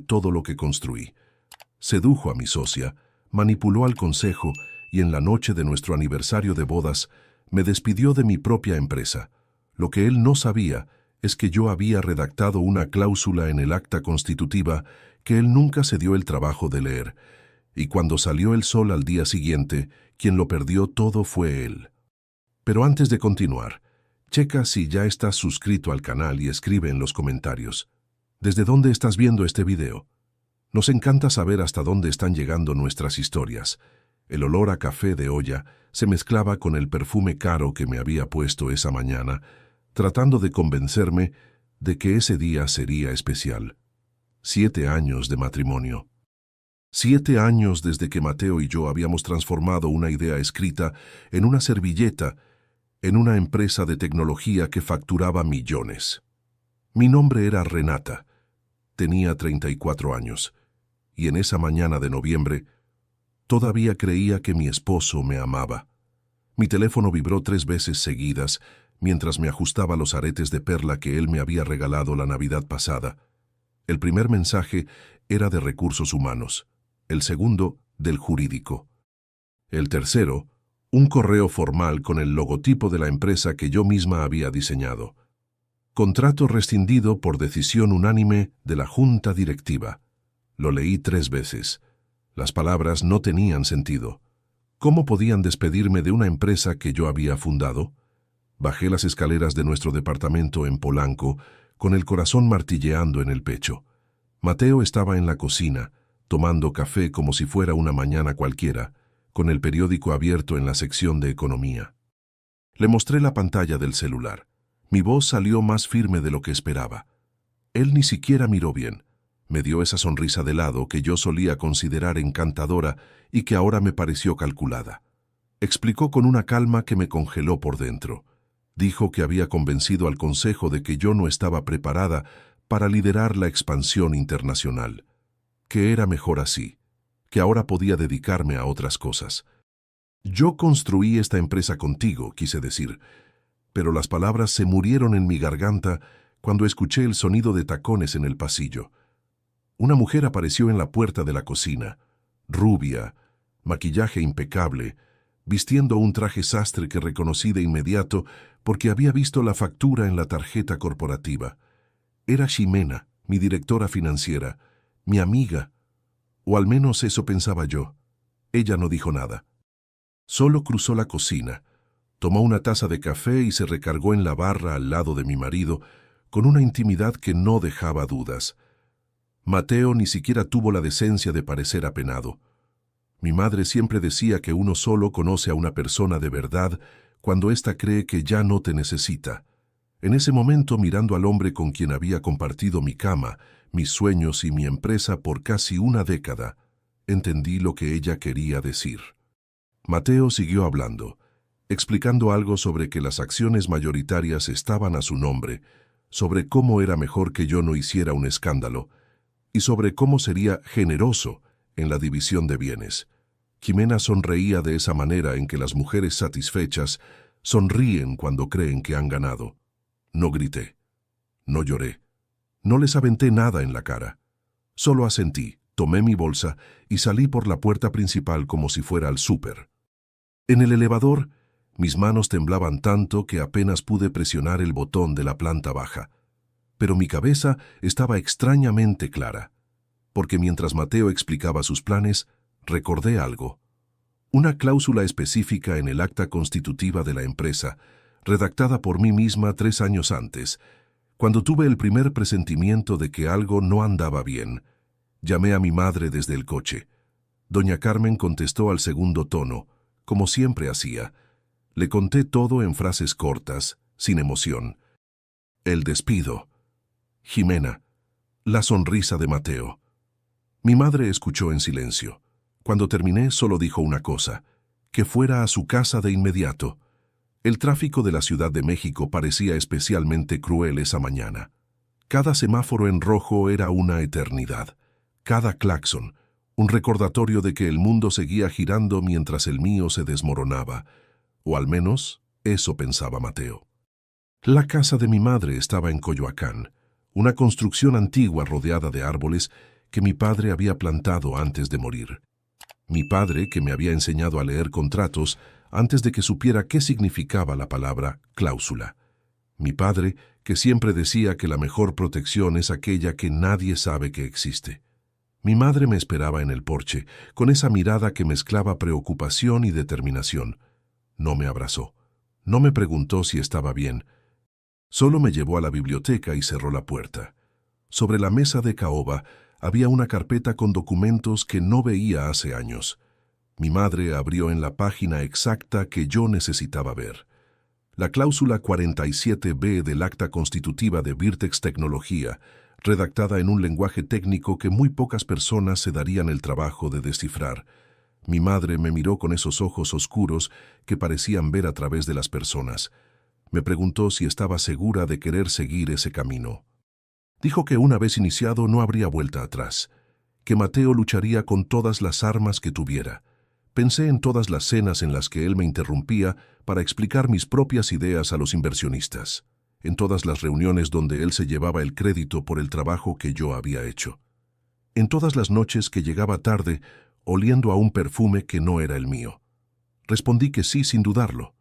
todo lo que construí. Sedujo a mi socia, manipuló al consejo y en la noche de nuestro aniversario de bodas me despidió de mi propia empresa. Lo que él no sabía es que yo había redactado una cláusula en el acta constitutiva que él nunca se dio el trabajo de leer, y cuando salió el sol al día siguiente, quien lo perdió todo fue él. Pero antes de continuar, checa si ya estás suscrito al canal y escribe en los comentarios ¿desde dónde estás viendo este video? Nos encanta saber hasta dónde están llegando nuestras historias. El olor a café de olla se mezclaba con el perfume caro que me había puesto esa mañana, tratando de convencerme de que ese día sería especial. 7 años de matrimonio. 7 años desde que Mateo y yo habíamos transformado una idea escrita en una servilleta en una empresa de tecnología que facturaba millones. Mi nombre era Renata. Tenía 34 años. Y en esa mañana de noviembre, todavía creía que mi esposo me amaba. Mi teléfono vibró 3 veces seguidas mientras me ajustaba los aretes de perla que él me había regalado la Navidad pasada. El primer mensaje era de recursos humanos, el segundo del jurídico. El tercero, un correo formal con el logotipo de la empresa que yo misma había diseñado. Contrato rescindido por decisión unánime de la junta directiva. Lo leí 3 veces. Las palabras no tenían sentido. ¿Cómo podían despedirme de una empresa que yo había fundado? Bajé las escaleras de nuestro departamento en Polanco, con el corazón martilleando en el pecho. Mateo estaba en la cocina, tomando café como si fuera una mañana cualquiera, con el periódico abierto en la sección de economía. Le mostré la pantalla del celular. Mi voz salió más firme de lo que esperaba. Él ni siquiera miró bien. Me dio esa sonrisa de lado que yo solía considerar encantadora y que ahora me pareció calculada. Explicó con una calma que me congeló por dentro. Dijo que había convencido al consejo de que yo no estaba preparada para liderar la expansión internacional, que era mejor así, que ahora podía dedicarme a otras cosas. Yo construí esta empresa contigo, quise decir, pero las palabras se murieron en mi garganta cuando escuché el sonido de tacones en el pasillo. Una mujer apareció en la puerta de la cocina, rubia, maquillaje impecable, vistiendo un traje sastre que reconocí de inmediato porque había visto la factura en la tarjeta corporativa. Era Ximena, mi directora financiera, mi amiga, o al menos eso pensaba yo. Ella no dijo nada. Solo cruzó la cocina, tomó una taza de café y se recargó en la barra al lado de mi marido, con una intimidad que no dejaba dudas. Mateo ni siquiera tuvo la decencia de parecer apenado. Mi madre siempre decía que uno solo conoce a una persona de verdad cuando ésta cree que ya no te necesita. En ese momento, mirando al hombre con quien había compartido mi cama, mis sueños y mi empresa por casi una década, entendí lo que ella quería decir. Mateo siguió hablando, explicando algo sobre que las acciones mayoritarias estaban a su nombre, sobre cómo era mejor que yo no hiciera un escándalo, y sobre cómo sería generoso en la división de bienes. Ximena sonreía de esa manera en que las mujeres satisfechas sonríen cuando creen que han ganado. No grité, no lloré, no les aventé nada en la cara. Solo asentí, tomé mi bolsa y salí por la puerta principal como si fuera al súper. En el elevador, mis manos temblaban tanto que apenas pude presionar el botón de la planta baja. Pero mi cabeza estaba extrañamente clara, porque mientras Mateo explicaba sus planes, recordé algo. Una cláusula específica en el acta constitutiva de la empresa, redactada por mí misma 3 años antes. Cuando tuve el primer presentimiento de que algo no andaba bien, llamé a mi madre desde el coche. Doña Carmen contestó al segundo tono, como siempre hacía. Le conté todo en frases cortas, sin emoción. El despido. Ximena. La sonrisa de Mateo. Mi madre escuchó en silencio. Cuando terminé, solo dijo una cosa: que fuera a su casa de inmediato. El tráfico de la Ciudad de México parecía especialmente cruel esa mañana. Cada semáforo en rojo era una eternidad. Cada claxon, un recordatorio de que el mundo seguía girando mientras el mío se desmoronaba. O al menos, eso pensaba Mateo. La casa de mi madre estaba en Coyoacán, una construcción antigua rodeada de árboles que mi padre había plantado antes de morir. Mi padre, que me había enseñado a leer contratos antes de que supiera qué significaba la palabra cláusula. Mi padre, que siempre decía que la mejor protección es aquella que nadie sabe que existe. Mi madre me esperaba en el porche, con esa mirada que mezclaba preocupación y determinación. No me abrazó. No me preguntó si estaba bien. Solo me llevó a la biblioteca y cerró la puerta. Sobre la mesa de caoba había una carpeta con documentos que no veía hace años. Mi madre abrió en la página exacta que yo necesitaba ver. La cláusula 47B del Acta Constitutiva de Virtex Tecnología, redactada en un lenguaje técnico que muy pocas personas se darían el trabajo de descifrar. Mi madre me miró con esos ojos oscuros que parecían ver a través de las personas. Me preguntó si estaba segura de querer seguir ese camino. Dijo que una vez iniciado no habría vuelta atrás, que Mateo lucharía con todas las armas que tuviera. Pensé en todas las cenas en las que él me interrumpía para explicar mis propias ideas a los inversionistas, en todas las reuniones donde él se llevaba el crédito por el trabajo que yo había hecho, en todas las noches que llegaba tarde oliendo a un perfume que no era el mío. Respondí que sí sin dudarlo.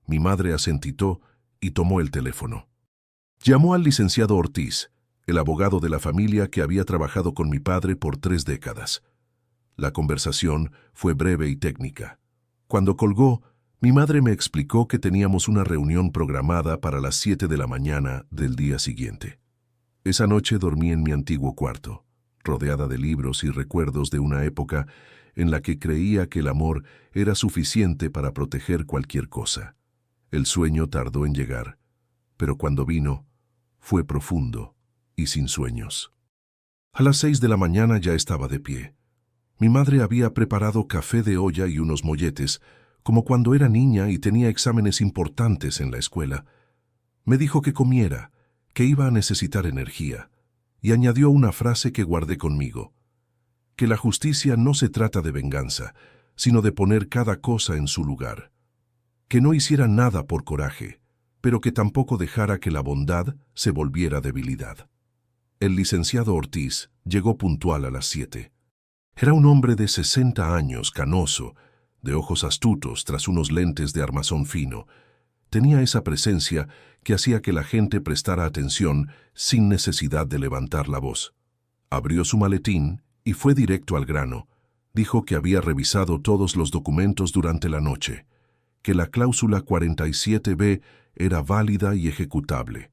Mi madre asentitó y tomó el teléfono. Llamó al licenciado Ortiz, el abogado de la familia que había trabajado con mi padre por 3 décadas. La conversación fue breve y técnica. Cuando colgó, mi madre me explicó que teníamos una reunión programada para las 7 de la mañana del día siguiente. Esa noche dormí en mi antiguo cuarto, rodeada de libros y recuerdos de una época en la que creía que el amor era suficiente para proteger cualquier cosa. El sueño tardó en llegar, pero cuando vino, fue profundo y sin sueños. A las 6 de la mañana ya estaba de pie. Mi madre había preparado café de olla y unos molletes, como cuando era niña y tenía exámenes importantes en la escuela. Me dijo que comiera, que iba a necesitar energía, y añadió una frase que guardé conmigo: que la justicia no se trata de venganza, sino de poner cada cosa en su lugar. Que no hiciera nada por coraje, pero que tampoco dejara que la bondad se volviera debilidad. El licenciado Ortiz llegó puntual a las 7. Era un hombre de 60 años, canoso, de ojos astutos tras unos lentes de armazón fino. Tenía esa presencia que hacía que la gente prestara atención sin necesidad de levantar la voz. Abrió su maletín y fue directo al grano. Dijo que había revisado todos los documentos durante la noche, que la cláusula 47B era válida y ejecutable,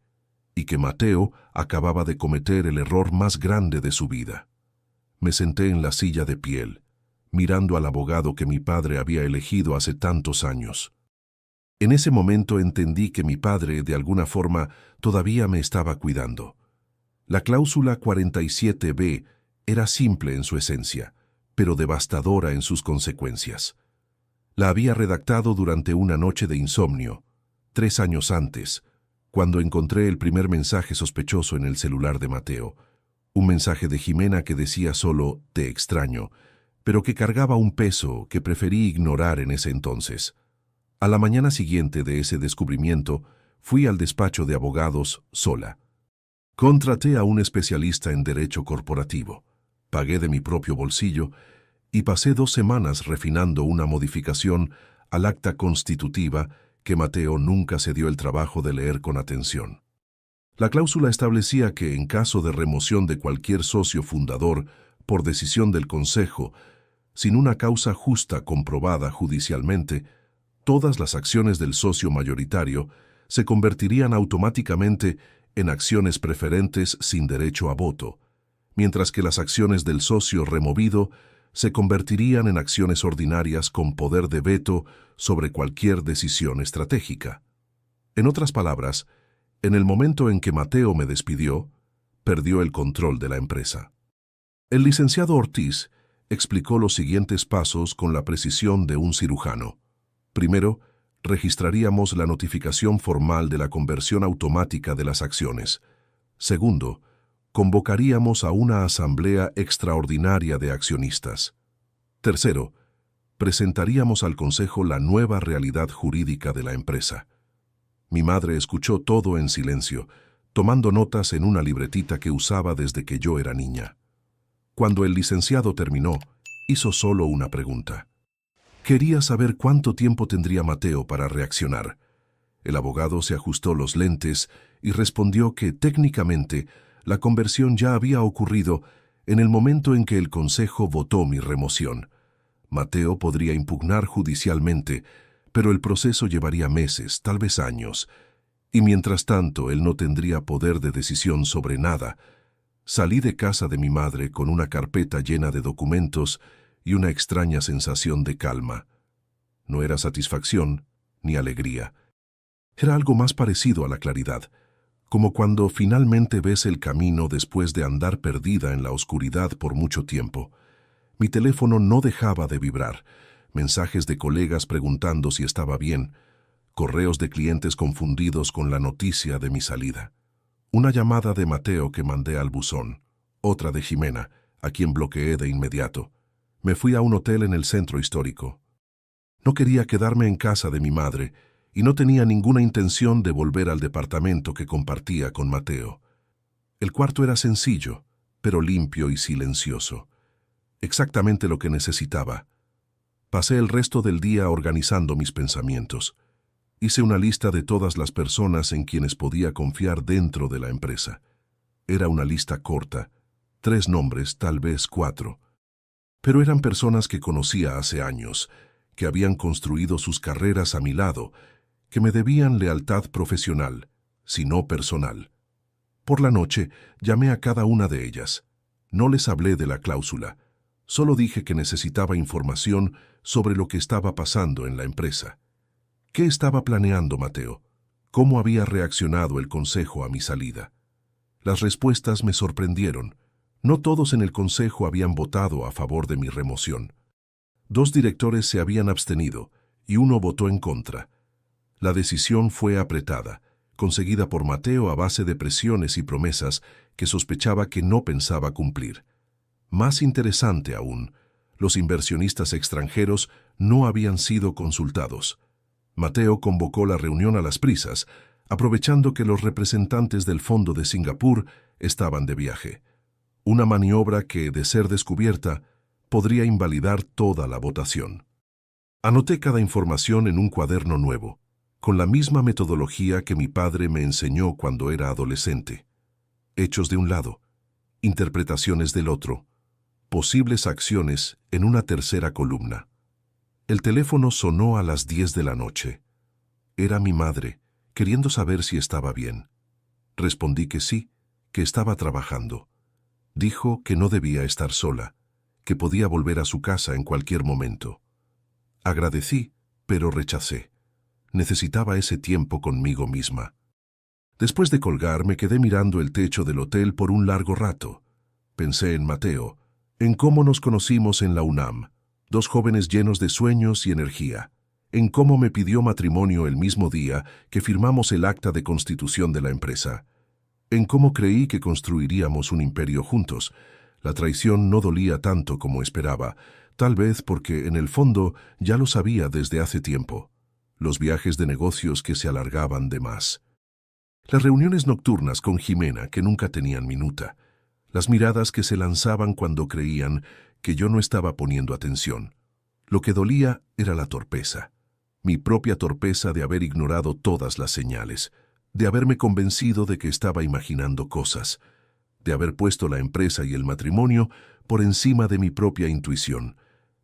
y que Mateo acababa de cometer el error más grande de su vida. Me senté en la silla de piel, mirando al abogado que mi padre había elegido hace tantos años. En ese momento entendí que mi padre, de alguna forma, todavía me estaba cuidando. La cláusula 47B era simple en su esencia, pero devastadora en sus consecuencias. La había redactado durante una noche de insomnio, 3 años antes, cuando encontré el primer mensaje sospechoso en el celular de Mateo. Un mensaje de Jimena que decía solo «te extraño», pero que cargaba un peso que preferí ignorar en ese entonces. A la mañana siguiente de ese descubrimiento, fui al despacho de abogados sola. Contraté a un especialista en derecho corporativo, pagué de mi propio bolsillo y pasé 2 semanas refinando una modificación al acta constitutiva que Mateo nunca se dio el trabajo de leer con atención. La cláusula establecía que, en caso de remoción de cualquier socio fundador por decisión del Consejo, sin una causa justa comprobada judicialmente, todas las acciones del socio mayoritario se convertirían automáticamente en acciones preferentes sin derecho a voto, mientras que las acciones del socio removido se convertirían en acciones ordinarias con poder de veto sobre cualquier decisión estratégica. En otras palabras, en el momento en que Mateo me despidió, perdió el control de la empresa. El licenciado Ortiz explicó los siguientes pasos con la precisión de un cirujano. Primero, registraríamos la notificación formal de la conversión automática de las acciones. Segundo, convocaríamos a una asamblea extraordinaria de accionistas. Tercero, presentaríamos al Consejo la nueva realidad jurídica de la empresa. Mi madre escuchó todo en silencio, tomando notas en una libretita que usaba desde que yo era niña. Cuando el licenciado terminó, hizo solo una pregunta. Quería saber cuánto tiempo tendría Mateo para reaccionar. El abogado se ajustó los lentes y respondió que técnicamente la conversión ya había ocurrido en el momento en que el consejo votó mi remoción. Mateo podría impugnar judicialmente, pero el proceso llevaría meses, tal vez años, y mientras tanto él no tendría poder de decisión sobre nada. Salí de casa de mi madre con una carpeta llena de documentos y una extraña sensación de calma. No era satisfacción ni alegría. Era algo más parecido a la claridad, como cuando finalmente ves el camino después de andar perdida en la oscuridad por mucho tiempo. Mi teléfono no dejaba de vibrar, mensajes de colegas preguntando si estaba bien, correos de clientes confundidos con la noticia de mi salida. Una llamada de Mateo que mandé al buzón, otra de Jimena, a quien bloqueé de inmediato. Me fui a un hotel en el centro histórico. No quería quedarme en casa de mi madre y no tenía ninguna intención de volver al departamento que compartía con Mateo. El cuarto era sencillo, pero limpio y silencioso. Exactamente lo que necesitaba. Pasé el resto del día organizando mis pensamientos. Hice una lista de todas las personas en quienes podía confiar dentro de la empresa. Era una lista corta, 3 nombres, tal vez 4. Pero eran personas que conocía hace años, que habían construido sus carreras a mi lado, que me debían lealtad profesional, si no personal. Por la noche llamé a cada una de ellas. No les hablé de la cláusula, solo dije que necesitaba información sobre lo que estaba pasando en la empresa. ¿Qué estaba planeando Mateo? ¿Cómo había reaccionado el consejo a mi salida? Las respuestas me sorprendieron. No todos en el consejo habían votado a favor de mi remoción. 2 directores se habían abstenido y 1 votó en contra. La decisión fue apretada, conseguida por Mateo a base de presiones y promesas que sospechaba que no pensaba cumplir. Más interesante aún, los inversionistas extranjeros no habían sido consultados. Mateo convocó la reunión a las prisas, aprovechando que los representantes del Fondo de Singapur estaban de viaje. Una maniobra que, de ser descubierta, podría invalidar toda la votación. Anoté cada información en un cuaderno nuevo, con la misma metodología que mi padre me enseñó cuando era adolescente. Hechos de un lado, interpretaciones del otro, posibles acciones en una tercera columna. El teléfono sonó a las 10 de la noche. Era mi madre, queriendo saber si estaba bien. Respondí que sí, que estaba trabajando. Dijo que no debía estar sola, que podía volver a su casa en cualquier momento. Agradecí, pero rechacé. Necesitaba ese tiempo conmigo misma. Después de colgar, me quedé mirando el techo del hotel por un largo rato. Pensé en Mateo, en cómo nos conocimos en la UNAM. 2 jóvenes llenos de sueños y energía, en cómo me pidió matrimonio el mismo día que firmamos el acta de constitución de la empresa, en cómo creí que construiríamos un imperio juntos. La traición no dolía tanto como esperaba, tal vez porque en el fondo ya lo sabía desde hace tiempo. Los viajes de negocios que se alargaban de más. Las reuniones nocturnas con Jimena que nunca tenían minuta. Las miradas que se lanzaban cuando creían que yo no estaba poniendo atención. Lo que dolía era la torpeza. Mi propia torpeza de haber ignorado todas las señales, de haberme convencido de que estaba imaginando cosas, de haber puesto la empresa y el matrimonio por encima de mi propia intuición.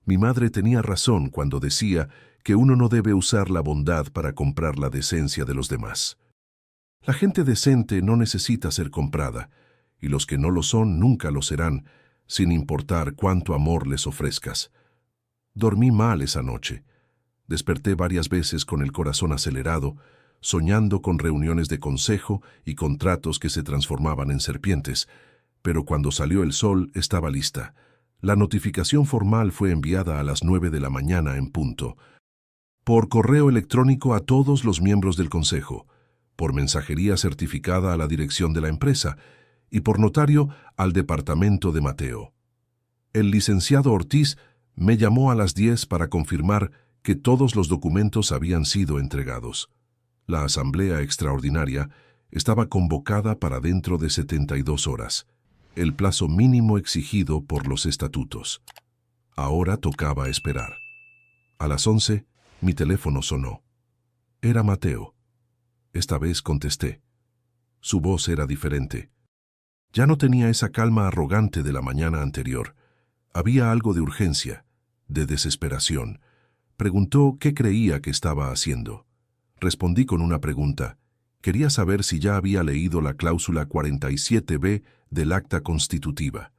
Mi madre tenía razón cuando decía que uno no debe usar la bondad para comprar la decencia de los demás. La gente decente no necesita ser comprada, y los que no lo son nunca lo serán, sin importar cuánto amor les ofrezcas. Dormí mal esa noche. Desperté varias veces con el corazón acelerado, soñando con reuniones de consejo y contratos que se transformaban en serpientes, pero cuando salió el sol estaba lista. La notificación formal fue enviada a las 9 de la mañana en punto, por correo electrónico a todos los miembros del consejo, por mensajería certificada a la dirección de la empresa y por notario al departamento de Mateo. El licenciado Ortiz me llamó a las 10 para confirmar que todos los documentos habían sido entregados. La asamblea extraordinaria estaba convocada para dentro de 72 horas. el plazo mínimo exigido por los estatutos. Ahora tocaba esperar. A las 11, mi teléfono sonó. Era Mateo. Esta vez contesté. Su voz era diferente. Ya no tenía esa calma arrogante de la mañana anterior. Había algo de urgencia, de desesperación. Preguntó qué creía que estaba haciendo. Respondí con una pregunta. Quería saber si ya había leído la cláusula 47b del acta constitutiva.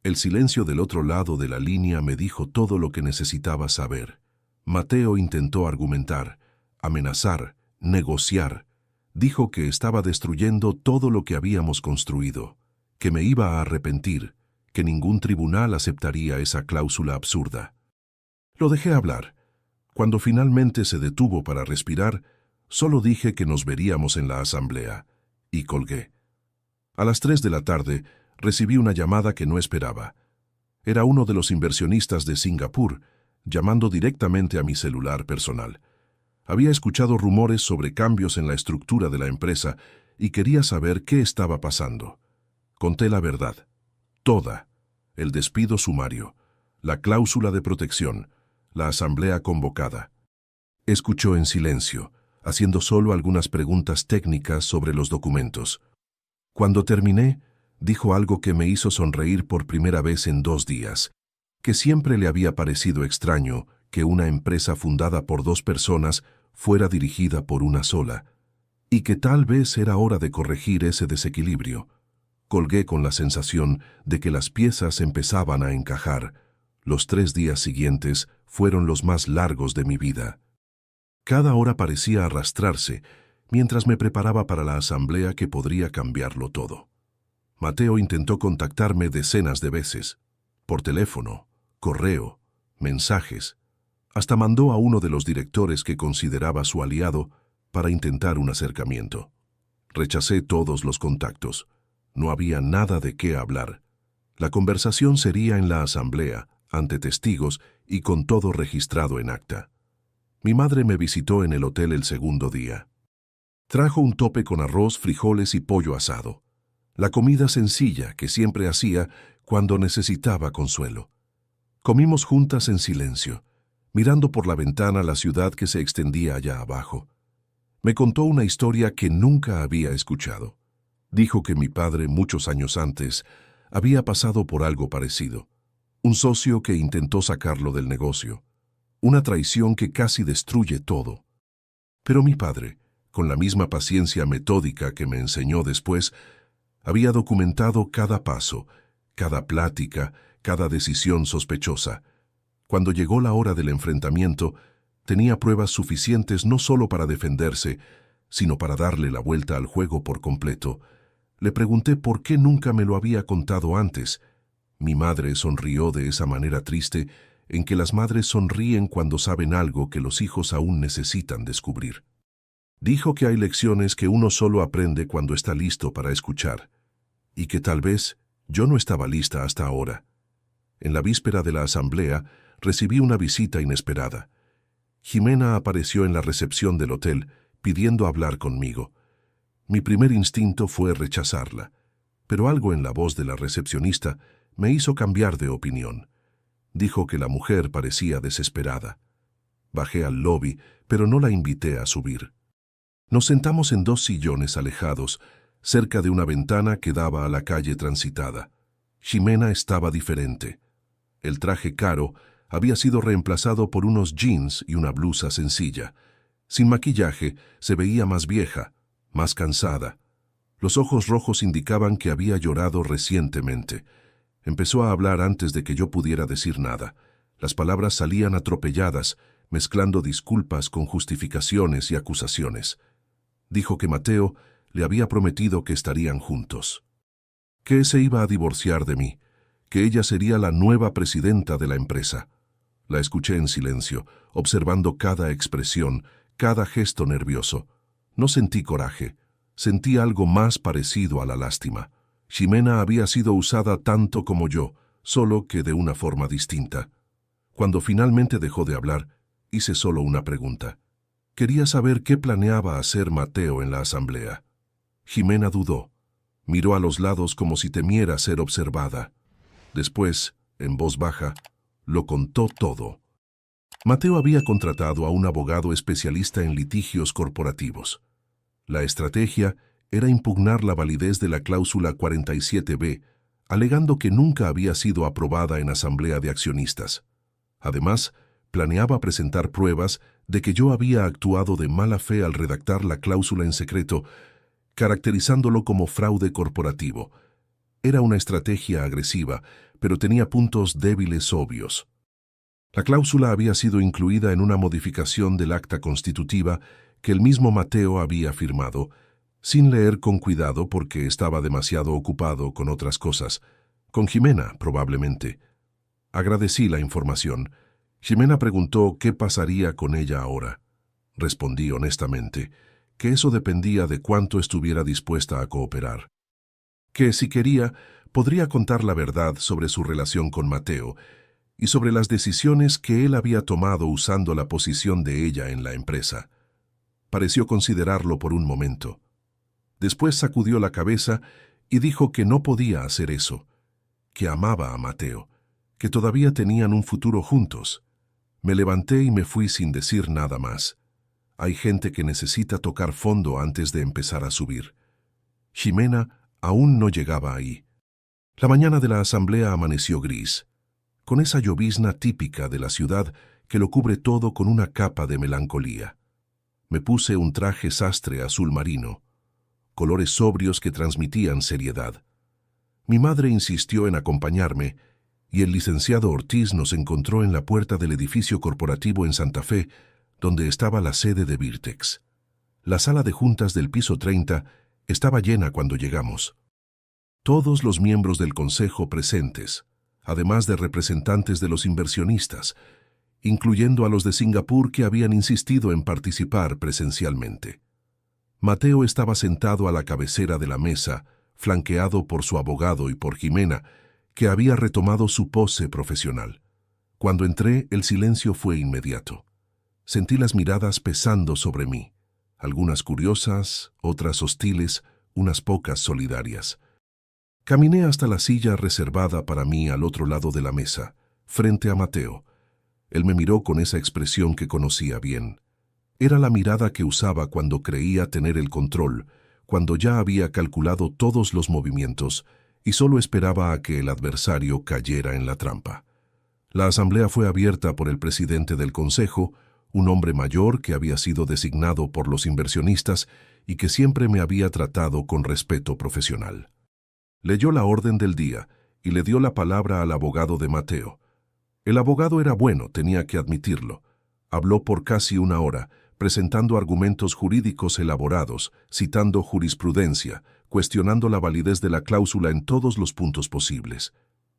El silencio del otro lado de la línea me dijo todo lo que necesitaba saber. Mateo intentó argumentar, amenazar, negociar. Dijo que estaba destruyendo todo lo que habíamos construido, que me iba a arrepentir, que ningún tribunal aceptaría esa cláusula absurda. Lo dejé hablar. Cuando finalmente se detuvo para respirar, solo dije que nos veríamos en la asamblea, y colgué. A las 3 de la tarde recibí una llamada que no esperaba. Era uno de los inversionistas de Singapur, llamando directamente a mi celular personal. Había escuchado rumores sobre cambios en la estructura de la empresa y quería saber qué estaba pasando. Conté la verdad. Toda. El despido sumario, la cláusula de protección, la asamblea convocada. Escuchó en silencio, haciendo solo algunas preguntas técnicas sobre los documentos. Cuando terminé, dijo algo que me hizo sonreír por primera vez en 2 días, que siempre le había parecido extraño que una empresa fundada por 2 personas fuera dirigida por una sola, y que tal vez era hora de corregir ese desequilibrio. Colgué con la sensación de que las piezas empezaban a encajar. Los 3 días siguientes fueron los más largos de mi vida. Cada hora parecía arrastrarse, mientras me preparaba para la asamblea que podría cambiarlo todo. Mateo intentó contactarme decenas de veces, por teléfono, correo, mensajes. Hasta mandó a uno de los directores que consideraba su aliado para intentar un acercamiento. Rechacé todos los contactos. No había nada de qué hablar. La conversación sería en la asamblea, ante testigos y con todo registrado en acta. Mi madre me visitó en el hotel el segundo día. Trajo un tope con arroz, frijoles y pollo asado. La comida sencilla que siempre hacía cuando necesitaba consuelo. Comimos juntas en silencio, mirando por la ventana la ciudad que se extendía allá abajo. Me contó una historia que nunca había escuchado. Dijo que mi padre, muchos años antes, había pasado por algo parecido. Un socio que intentó sacarlo del negocio. Una traición que casi destruye todo. Pero mi padre, con la misma paciencia metódica que me enseñó después, había documentado cada paso, cada plática, cada decisión sospechosa. Cuando llegó la hora del enfrentamiento, tenía pruebas suficientes no solo para defenderse, sino para darle la vuelta al juego por completo. Le pregunté por qué nunca me lo había contado antes. Mi madre sonrió de esa manera triste en que las madres sonríen cuando saben algo que los hijos aún necesitan descubrir. Dijo que hay lecciones que uno solo aprende cuando está listo para escuchar, y que tal vez yo no estaba lista hasta ahora. En la víspera de la asamblea recibí una visita inesperada. Jimena apareció en la recepción del hotel pidiendo hablar conmigo. Mi primer instinto fue rechazarla, pero algo en la voz de la recepcionista me hizo cambiar de opinión. Dijo que la mujer parecía desesperada. Bajé al lobby, pero no la invité a subir. Nos sentamos en 2 sillones alejados, cerca de una ventana que daba a la calle transitada. Jimena estaba diferente. El traje caro había sido reemplazado por unos jeans y una blusa sencilla. Sin maquillaje, se veía más vieja, más cansada. Los ojos rojos indicaban que había llorado recientemente. Empezó a hablar antes de que yo pudiera decir nada. Las palabras salían atropelladas, mezclando disculpas con justificaciones y acusaciones. Dijo que Mateo le había prometido que estarían juntos. Que se iba a divorciar de mí, que ella sería la nueva presidenta de la empresa. La escuché en silencio, observando cada expresión, cada gesto nervioso. No sentí coraje, sentí algo más parecido a la lástima. Jimena había sido usada tanto como yo, solo que de una forma distinta. Cuando finalmente dejó de hablar, hice solo una pregunta. Quería saber qué planeaba hacer Mateo en la asamblea. Jimena dudó. Miró a los lados como si temiera ser observada. Después, en voz baja, lo contó todo. Mateo había contratado a un abogado especialista en litigios corporativos. La estrategia era impugnar la validez de la cláusula 47B, alegando que nunca había sido aprobada en asamblea de accionistas. Además, planeaba presentar pruebas de que yo había actuado de mala fe al redactar la cláusula en secreto, caracterizándolo como fraude corporativo. Era una estrategia agresiva, pero tenía puntos débiles obvios. La cláusula había sido incluida en una modificación del acta constitutiva que el mismo Mateo había firmado, sin leer con cuidado porque estaba demasiado ocupado con otras cosas. Con Ximena, probablemente. Agradecí la información. Ximena preguntó qué pasaría con ella ahora. Respondí honestamente que eso dependía de cuánto estuviera dispuesta a cooperar. Que si quería, podría contar la verdad sobre su relación con Mateo y sobre las decisiones que él había tomado usando la posición de ella en la empresa. Pareció considerarlo por un momento. Después sacudió la cabeza y dijo que no podía hacer eso, que amaba a Mateo, que todavía tenían un futuro juntos. Me levanté y me fui sin decir nada más. Hay gente que necesita tocar fondo antes de empezar a subir. Ximena aún no llegaba ahí. La mañana de la asamblea amaneció gris, con esa llovizna típica de la ciudad que lo cubre todo con una capa de melancolía. Me puse un traje sastre azul marino, colores sobrios que transmitían seriedad. Mi madre insistió en acompañarme y el licenciado Ortiz nos encontró en la puerta del edificio corporativo en Santa Fe, donde estaba la sede de Virtex. La sala de juntas del piso 30 estaba llena cuando llegamos. Todos los miembros del consejo presentes, además de representantes de los inversionistas, incluyendo a los de Singapur que habían insistido en participar presencialmente. Mateo estaba sentado a la cabecera de la mesa, flanqueado por su abogado y por Ximena, que había retomado su pose profesional. Cuando entré, el silencio fue inmediato. Sentí las miradas pesando sobre mí, algunas curiosas, otras hostiles, unas pocas solidarias. Caminé hasta la silla reservada para mí al otro lado de la mesa, frente a Mateo. Él me miró con esa expresión que conocía bien. Era la mirada que usaba cuando creía tener el control, cuando ya había calculado todos los movimientos y solo esperaba a que el adversario cayera en la trampa. La asamblea fue abierta por el presidente del consejo, un hombre mayor que había sido designado por los inversionistas y que siempre me había tratado con respeto profesional. Leyó la orden del día y le dio la palabra al abogado de Mateo. El abogado era bueno, tenía que admitirlo. Habló por casi una hora, presentando argumentos jurídicos elaborados, citando jurisprudencia, cuestionando la validez de la cláusula en todos los puntos posibles.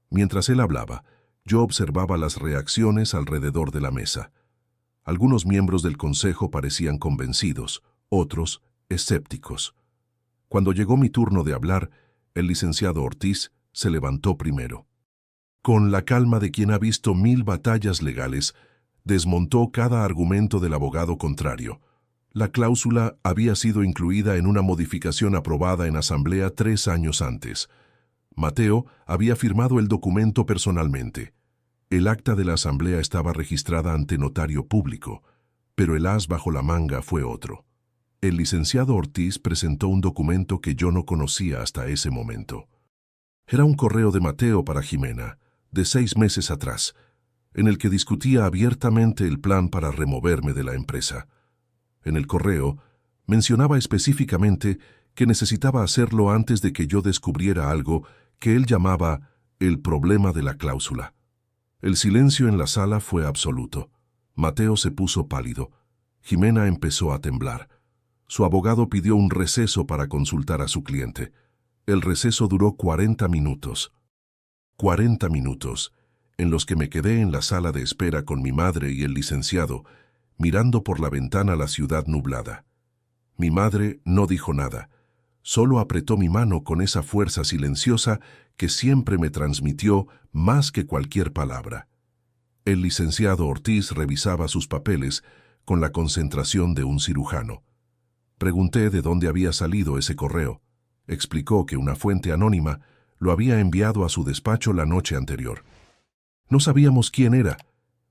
Mientras él hablaba, yo observaba las reacciones alrededor de la mesa. Algunos miembros del consejo parecían convencidos, otros escépticos. Cuando llegó mi turno de hablar, el licenciado Ortiz se levantó primero. Con la calma de quien ha visto 1000 batallas legales, desmontó cada argumento del abogado contrario. La cláusula había sido incluida en una modificación aprobada en asamblea 3 años antes. Mateo había firmado el documento personalmente. El acta de la asamblea estaba registrada ante notario público, pero el as bajo la manga fue otro. El licenciado Ortiz presentó un documento que yo no conocía hasta ese momento. Era un correo de Mateo para Ximena, de 6 meses atrás, en el que discutía abiertamente el plan para removerme de la empresa. En el correo, mencionaba específicamente que necesitaba hacerlo antes de que yo descubriera algo que él llamaba el problema de la cláusula. El silencio en la sala fue absoluto. Mateo se puso pálido. Ximena empezó a temblar. Su abogado pidió un receso para consultar a su cliente. El receso duró 40 minutos. 40 minutos, en los que me quedé en la sala de espera con mi madre y el licenciado, mirando por la ventana la ciudad nublada. Mi madre no dijo nada, solo apretó mi mano con esa fuerza silenciosa que siempre me transmitió más que cualquier palabra. El licenciado Ortiz revisaba sus papeles con la concentración de un cirujano. Pregunté de dónde había salido ese correo. Explicó que una fuente anónima lo había enviado a su despacho la noche anterior. No sabíamos quién era,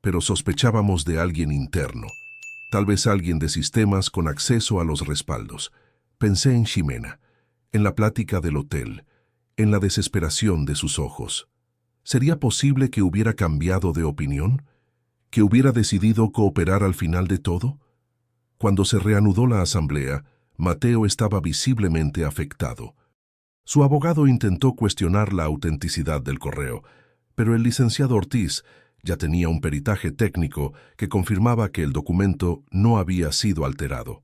pero sospechábamos de alguien interno. Tal vez alguien de sistemas con acceso a los respaldos. Pensé en Ximena, en la plática del hotel, en la desesperación de sus ojos. ¿Sería posible que hubiera cambiado de opinión? ¿Que hubiera decidido cooperar al final de todo? Cuando se reanudó la asamblea, Mateo estaba visiblemente afectado. Su abogado intentó cuestionar la autenticidad del correo, pero el licenciado Ortiz ya tenía un peritaje técnico que confirmaba que el documento no había sido alterado.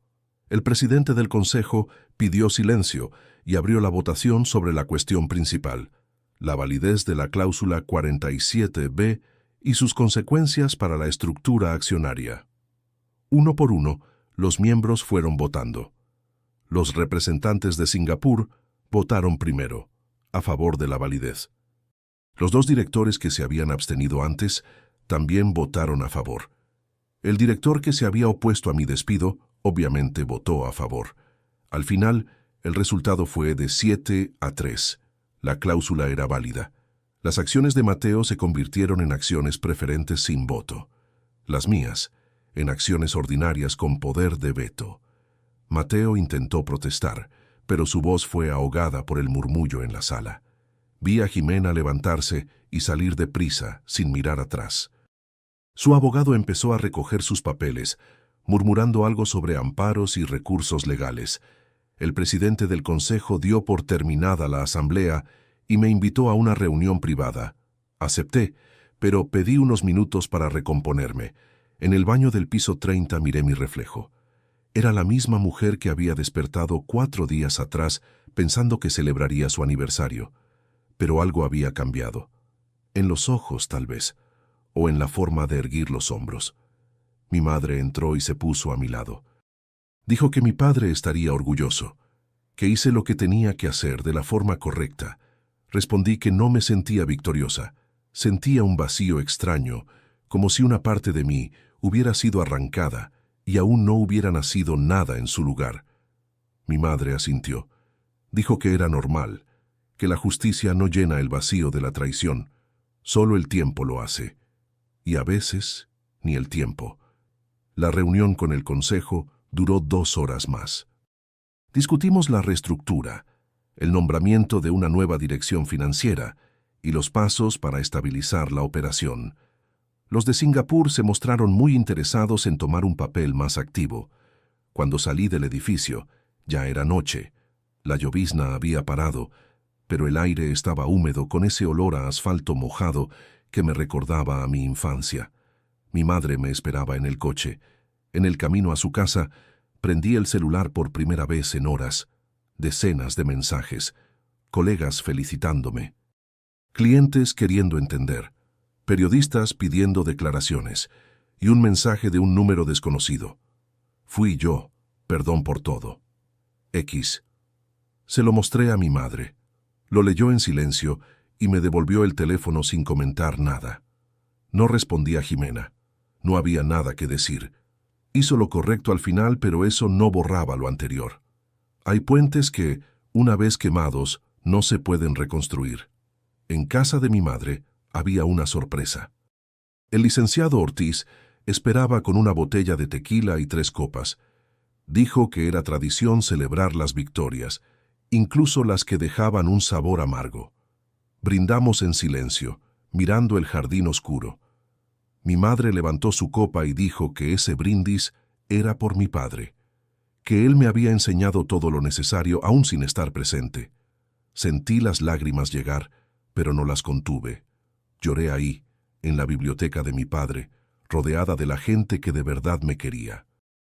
El presidente del consejo pidió silencio y abrió la votación sobre la cuestión principal, la validez de la cláusula 47B y sus consecuencias para la estructura accionaria. Uno por uno, los miembros fueron votando. Los representantes de Singapur votaron primero, a favor de la validez. Los dos directores que se habían abstenido antes también votaron a favor. El director que se había opuesto a mi despido obviamente votó a favor. Al final, el resultado fue de 7-3. La cláusula era válida. Las acciones de Mateo se convirtieron en acciones preferentes sin voto. Las mías, en acciones ordinarias con poder de veto. Mateo intentó protestar, pero su voz fue ahogada por el murmullo en la sala. Vi a Ximena levantarse y salir deprisa, sin mirar atrás. Su abogado empezó a recoger sus papeles, murmurando algo sobre amparos y recursos legales. El presidente del consejo dio por terminada la asamblea y me invitó a una reunión privada. Acepté, pero pedí unos minutos para recomponerme. En el baño del piso 30 miré mi reflejo. Era la misma mujer que había despertado 4 días atrás pensando que celebraría su aniversario. Pero algo había cambiado. En los ojos, tal vez, o en la forma de erguir los hombros. Mi madre entró y se puso a mi lado. Dijo que mi padre estaría orgulloso, que hice lo que tenía que hacer de la forma correcta. Respondí que no me sentía victoriosa. Sentía un vacío extraño, como si una parte de mí hubiera sido arrancada y aún no hubiera nacido nada en su lugar. Mi madre asintió. Dijo que era normal, que la justicia no llena el vacío de la traición, solo el tiempo lo hace. Y a veces, ni el tiempo. La reunión con el consejo duró 2 horas más. Discutimos la reestructura, el nombramiento de una nueva dirección financiera y los pasos para estabilizar la operación. Los de Singapur se mostraron muy interesados en tomar un papel más activo. Cuando salí del edificio, ya era noche. La llovizna había parado, pero el aire estaba húmedo con ese olor a asfalto mojado que me recordaba a mi infancia. Mi madre me esperaba en el coche. En el camino a su casa, prendí el celular por primera vez en horas. Decenas de mensajes, colegas felicitándome, clientes queriendo entender, periodistas pidiendo declaraciones y un mensaje de un número desconocido. Fui yo, perdón por todo. X. Se lo mostré a mi madre. Lo leyó en silencio y me devolvió el teléfono sin comentar nada. No respondí a Ximena. No había nada que decir. Hizo lo correcto al final, pero eso no borraba lo anterior. Hay puentes que, una vez quemados, no se pueden reconstruir. En casa de mi madre había una sorpresa. El licenciado Ortiz esperaba con una botella de tequila y 3 copas. Dijo que era tradición celebrar las victorias, incluso las que dejaban un sabor amargo. Brindamos en silencio, mirando el jardín oscuro. Mi madre levantó su copa y dijo que ese brindis era por mi padre, que él me había enseñado todo lo necesario aún sin estar presente. Sentí las lágrimas llegar, pero no las contuve. Lloré ahí, en la biblioteca de mi padre, rodeada de la gente que de verdad me quería.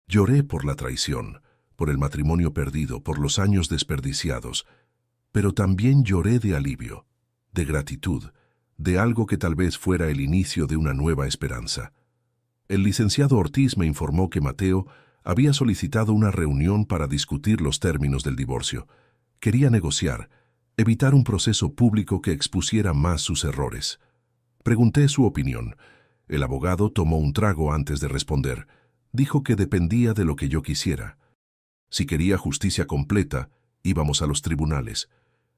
Lloré por la traición, por el matrimonio perdido, por los años desperdiciados, pero también lloré de alivio, de gratitud, de algo que tal vez fuera el inicio de una nueva esperanza. El licenciado Ortiz me informó que Mateo había solicitado una reunión para discutir los términos del divorcio. Quería negociar, evitar un proceso público que expusiera más sus errores. Pregunté su opinión. El abogado tomó un trago antes de responder. Dijo que dependía de lo que yo quisiera. Si quería justicia completa, íbamos a los tribunales.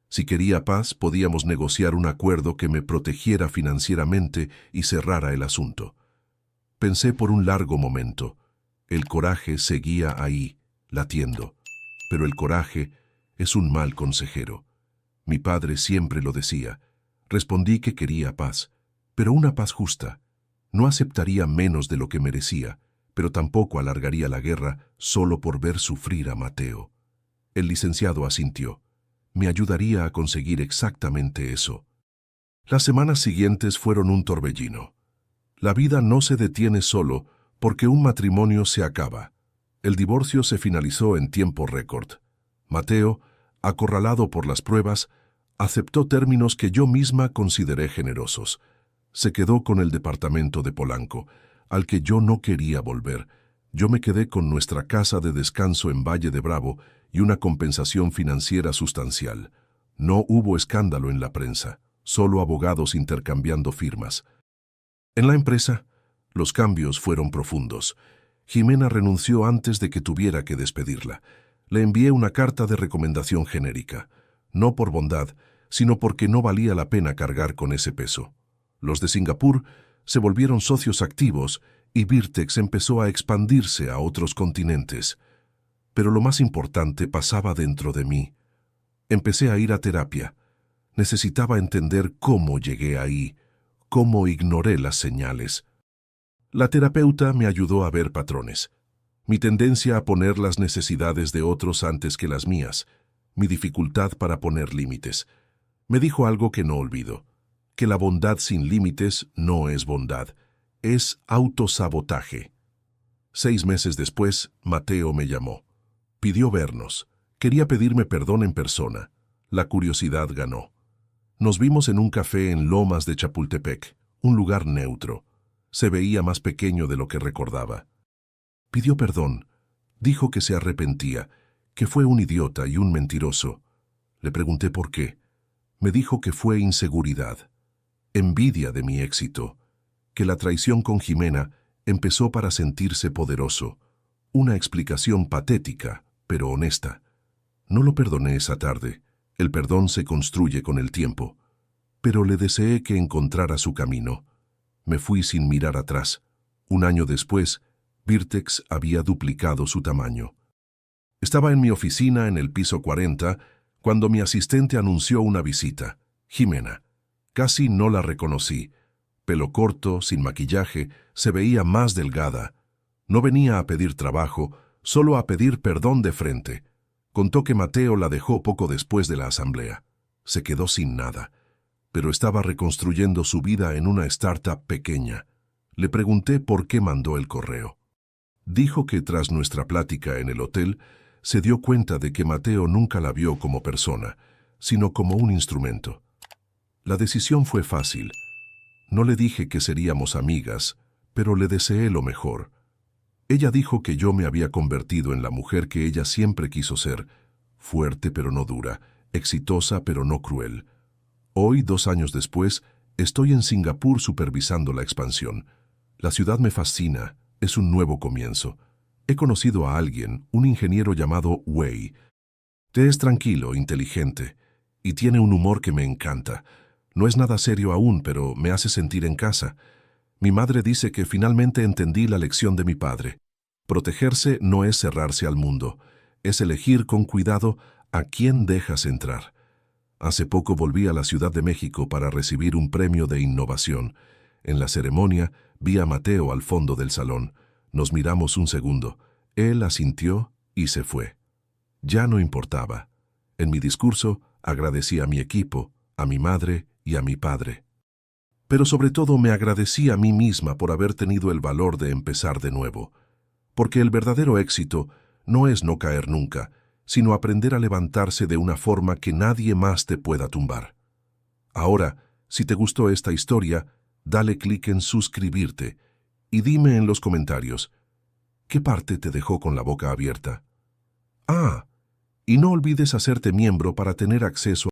Si quería paz, podíamos negociar un acuerdo que me protegiera financieramente y cerrara el asunto. Pensé por un largo momento. El coraje seguía ahí, latiendo. Pero el coraje es un mal consejero. Mi padre siempre lo decía. Respondí que quería paz, pero una paz justa. No aceptaría menos de lo que merecía, pero tampoco alargaría la guerra solo por ver sufrir a Mateo. El licenciado asintió. Me ayudaría a conseguir exactamente eso. Las semanas siguientes fueron un torbellino. La vida no se detiene solo porque un matrimonio se acaba. El divorcio se finalizó en tiempo récord. Mateo, acorralado por las pruebas, aceptó términos que yo misma consideré generosos. Se quedó con el departamento de Polanco, al que yo no quería volver. Yo me quedé con nuestra casa de descanso en Valle de Bravo y una compensación financiera sustancial. No hubo escándalo en la prensa, solo abogados intercambiando firmas. En la empresa, los cambios fueron profundos. Jimena renunció antes de que tuviera que despedirla. Le envié una carta de recomendación genérica, no por bondad, sino porque no valía la pena cargar con ese peso. Los de Singapur se volvieron socios activos y Virtex empezó a expandirse a otros continentes. Pero lo más importante pasaba dentro de mí. Empecé a ir a terapia. Necesitaba entender cómo llegué ahí, cómo ignoré las señales. La terapeuta me ayudó a ver patrones. Mi tendencia a poner las necesidades de otros antes que las mías, mi dificultad para poner límites. Me dijo algo que no olvido, que la bondad sin límites no es bondad, es autosabotaje. 6 meses después, Mateo me llamó. Pidió vernos. Quería pedirme perdón en persona. La curiosidad ganó. Nos vimos en un café en Lomas de Chapultepec, un lugar neutro. Se veía más pequeño de lo que recordaba. Pidió perdón. Dijo que se arrepentía, que fue un idiota y un mentiroso. Le pregunté por qué. Me dijo que fue inseguridad, envidia de mi éxito, que la traición con Jimena empezó para sentirse poderoso. Una explicación patética, pero honesta. No lo perdoné esa tarde. El perdón se construye con el tiempo. Pero le deseé que encontrara su camino. Me fui sin mirar atrás. Un año después, Virtex había duplicado su tamaño. Estaba en mi oficina en el piso 40 cuando mi asistente anunció una visita. Jimena. Casi no la reconocí. Pelo corto, sin maquillaje, se veía más delgada. No venía a pedir trabajo, solo a pedir perdón de frente. Contó que Mateo la dejó poco después de la asamblea. Se quedó sin nada, pero estaba reconstruyendo su vida en una startup pequeña. Le pregunté por qué mandó el correo. Dijo que tras nuestra plática en el hotel, se dio cuenta de que Mateo nunca la vio como persona, sino como un instrumento. La decisión fue fácil. No le dije que seríamos amigas, pero le deseé lo mejor. Ella dijo que yo me había convertido en la mujer que ella siempre quiso ser, fuerte pero no dura, exitosa pero no cruel. Hoy, 2 años después, estoy en Singapur supervisando la expansión. La ciudad me fascina, es un nuevo comienzo. He conocido a alguien, un ingeniero llamado Wei. Es tranquilo, inteligente, y tiene un humor que me encanta. No es nada serio aún, pero me hace sentir en casa. Mi madre dice que finalmente entendí la lección de mi padre. Protegerse no es cerrarse al mundo, es elegir con cuidado a quién dejas entrar. Hace poco volví a la Ciudad de México para recibir un premio de innovación. En la ceremonia vi a Mateo al fondo del salón. Nos miramos un segundo. Él asintió y se fue. Ya no importaba. En mi discurso agradecí a mi equipo, a mi madre y a mi padre. Pero sobre todo me agradecí a mí misma por haber tenido el valor de empezar de nuevo. Porque el verdadero éxito no es no caer nunca, sino aprender a levantarse de una forma que nadie más te pueda tumbar. Ahora, si te gustó esta historia, dale clic en suscribirte y dime en los comentarios, ¿qué parte te dejó con la boca abierta? Y no olvides hacerte miembro para tener acceso